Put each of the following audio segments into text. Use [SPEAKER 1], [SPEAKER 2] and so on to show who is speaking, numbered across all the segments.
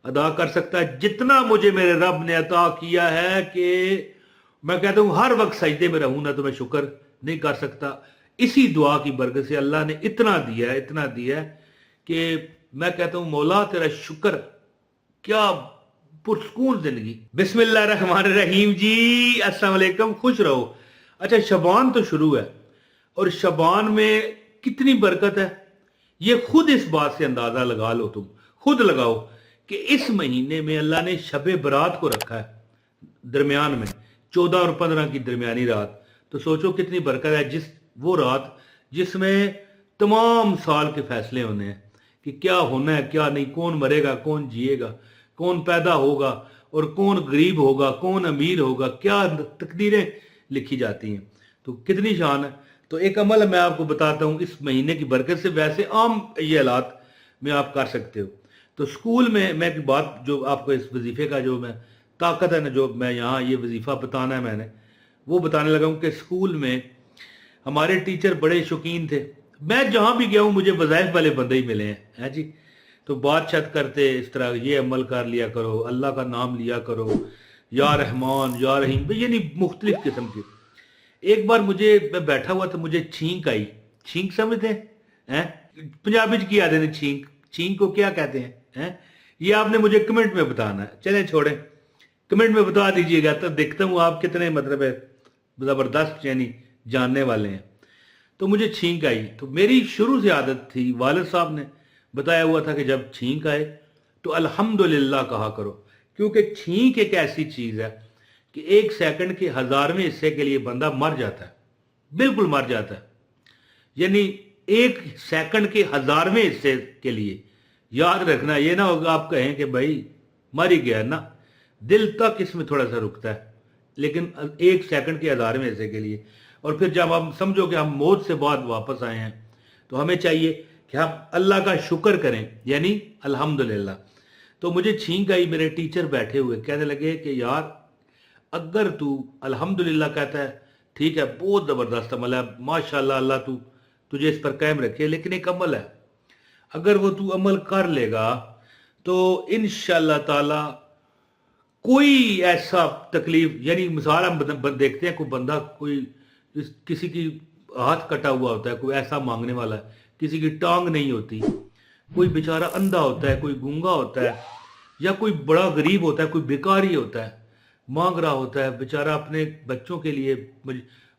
[SPEAKER 1] ادا کر سکتا جتنا مجھے میرے رب نے عطا کیا ہے کہ میں کہتا ہوں ہر وقت سجدے میں رہوں نا تو میں شکر نہیں کر سکتا. اسی دعا کی برکت سے اللہ نے اتنا دیا ہے کہ میں کہتا ہوں مولا تیرا شکر. کیا پرسکون زندگی. بسم اللہ الرحمن الرحیم. جی السلام علیکم, خوش رہو. اچھا, شبان تو شروع ہے اور شبان میں کتنی برکت ہے یہ خود اس بات سے اندازہ لگا لو. تم خود لگاؤ کہ اس مہینے میں اللہ نے شب برات کو رکھا ہے درمیان میں, 14 اور 15 کی درمیانی رات. تو سوچو کتنی برکت ہے وہ رات جس میں تمام سال کے فیصلے ہونے ہیں کہ کیا ہونا ہے کیا نہیں, کون مرے گا کون جیے گا, کون پیدا ہوگا اور کون غریب ہوگا, کون امیر ہوگا, کیا تقدیریں لکھی جاتی ہیں. تو کتنی شان ہے. تو ایک عمل میں آپ کو بتاتا ہوں اس مہینے کی برکت سے. ویسے عام یہ حالات میں آپ کر سکتے ہو. تو سکول میں ایک بات جو آپ کو اس وظیفے کا جو میں طاقت ہے نا, جو میں یہاں یہ وظیفہ بتانا ہے میں نے, وہ بتانے لگا ہوں کہ سکول میں ہمارے ٹیچر بڑے شوقین تھے. میں جہاں بھی گیا ہوں مجھے وظائف والے بندے ہی ملے ہیں جی. تو بات چیت کرتے اس طرح, یہ عمل کر لیا کرو, اللہ کا نام لیا کرو, یا رحمان یا رحیم, یعنی مختلف قسم کے. ایک بار میں بیٹھا ہوا تھا, مجھے چھینک آئی. چھینک سمجھتے ہیں پنجابی کی آتے ہیں چھینک. چھینک کو کیا کہتے ہیں یہ آپ نے مجھے کمنٹ میں بتانا ہے. چلیں چھوڑیں, کمنٹ میں بتا دیجئے گا تو دیکھتا ہوں آپ کتنے مطلب ہے زبردست یعنی جاننے والے ہیں. تو مجھے چھینک آئی. تو میری شروع سے عادت تھی, والد صاحب نے بتایا ہوا تھا کہ جب چھینک آئے تو الحمدللہ کہا کرو, کیونکہ چھینک ایک ایسی چیز ہے کہ 1 سیکنڈ کے 1000ویں حصے کے لیے بندہ مر جاتا ہے, بالکل مر جاتا ہے. یعنی 1 سیکنڈ کے 1000ویں حصے کے لیے. یاد رکھنا, یہ نہ ہوگا آپ کہیں کہ بھائی مر ہی گیا نا, دل تک اس میں تھوڑا سا رکتا ہے, لیکن 1 سیکنڈ کے 1000ویں حصے کے لیے. اور پھر جب ہم سمجھو کہ ہم موت سے بعد واپس آئے ہیں تو ہمیں چاہیے کہ ہم اللہ کا شکر کریں, یعنی الحمدللہ. تو مجھے چھینک آئی, میرے ٹیچر بیٹھے ہوئے کہنے لگے کہ یار اگر تو الحمدللہ کہتا ہے ٹھیک ہے, بہت زبردست عمل ہے, ماشاءاللہ اللہ تجھے اس پر قائم رکھے, لیکن ایک عمل ہے, اگر وہ تو عمل کر لے گا تو انشاءاللہ تعالی کوئی ایسا تکلیف, یعنی مثال ہم دیکھتے ہیں کوئی بندہ, کسی کی ہاتھ کٹا ہوا ہوتا ہے, کوئی ایسا مانگنے والا ہے, کسی کی ٹانگ نہیں ہوتی, کوئی بیچارہ اندھا ہوتا ہے, کوئی گونگا ہوتا ہے, یا کوئی بڑا غریب ہوتا ہے, کوئی بیکاری ہوتا ہے, مانگ رہا ہوتا ہے بیچارہ اپنے بچوں کے لیے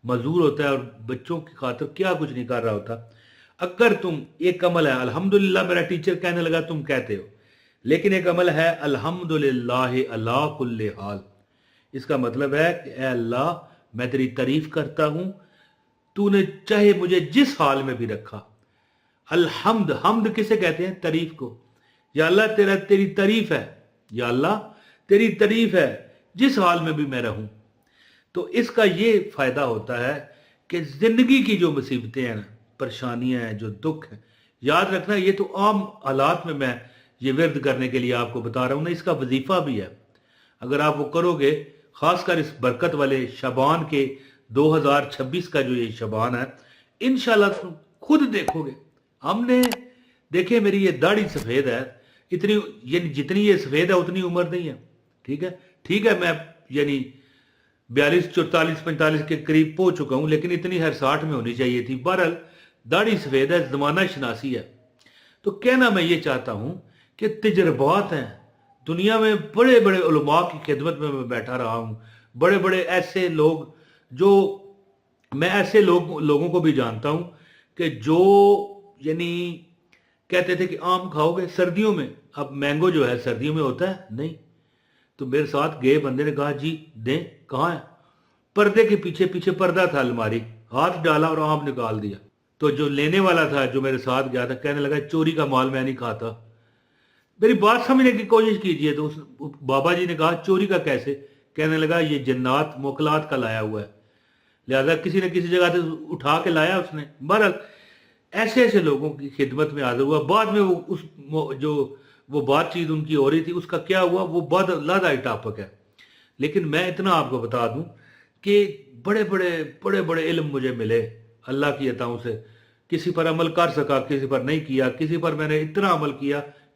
[SPEAKER 1] مزدور ہوتا ہے اور بچوں کی خاطر کیا کچھ نہیں کر رہا ہوتا. اگر تم ایک عمل ہے الحمدللہ, میرا ٹیچر کہنے لگا تم کہتے ہو, لیکن ایک عمل ہے الحمدللہ علی کل حال. اس کا مطلب ہے کہ اے اللہ میں تیری تعریف کرتا ہوں, تو نے چاہے مجھے جس حال میں بھی رکھا. حمد کسے کہتے ہیں؟ تعریف کو. یا اللہ تیری تعریف ہے, یا اللہ تیری تعریف ہے جس حال میں بھی میں رہوں. تو اس کا یہ فائدہ ہوتا ہے کہ زندگی کی جو مصیبتیں ہیں, پریشانیاں ہیں, جو دکھ ہیں, یاد رکھنا یہ تو عام حالات میں یہ ورد کرنے کے لیے آپ کو بتا رہا ہوں نا, اس کا وظیفہ بھی ہے. اگر آپ وہ کرو گے, خاص کر اس برکت والے شبان کے 2026 کا جو یہ شبان ہے, انشاءاللہ تم خود دیکھو گے. ہم نے دیکھے میری یہ داڑھی سفید ہے, اتنی یعنی جتنی یہ سفید ہے اتنی عمر نہیں ہے. ٹھیک ہے میں یعنی 42 44 45 کے قریب پہنچ چکا ہوں, لیکن اتنی ہر 60 میں ہونی چاہیے تھی. بہرحال داڑھی سفید ہے, زمانہ شناسی ہے. تو کہنا میں یہ چاہتا ہوں کہ تجربات ہیں دنیا میں, بڑے بڑے علماء کی خدمت میں بیٹھا رہا ہوں, بڑے بڑے ایسے لوگ جو میں ایسے لوگوں کو بھی جانتا ہوں کہ جو یعنی کہتے تھے کہ آم کھاؤ گے سردیوں میں, اب مینگو جو ہے سردیوں میں ہوتا ہے نہیں. تو میرے ساتھ گئے بندے نے کہا جی دیں, کہاں ہے؟ پردے کے پیچھے پردہ تھا الماری, ہاتھ ڈالا اور آم نکال دیا. تو جو لینے والا تھا جو میرے ساتھ گیا تھا کہنے لگا چوری کا مال میں نہیں کھاتا. میری بات سمجھنے کی کوشش کیجئے. تو اس بابا جی نے کہا چوری کا کیسے؟ کہنے لگا یہ جنات موکلات کا لایا ہوا ہے, لہذا کسی نہ کسی جگہ سے اٹھا کے لایا اس نے. بہرحال ایسے لوگوں کی خدمت میں حاضر ہوا. بعد میں وہ بات چیت ان کی ہو رہی تھی, اس کا کیا ہوا وہ بعد لادہ ٹاپک ہے. لیکن میں اتنا آپ کو بتا دوں کہ بڑے بڑے علم مجھے ملے اللہ کی عطاؤں سے. کسی پر عمل کر سکا, کسی پر نہیں کیا, کسی پر میں نے اتنا عمل کیا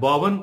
[SPEAKER 1] 52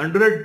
[SPEAKER 1] 100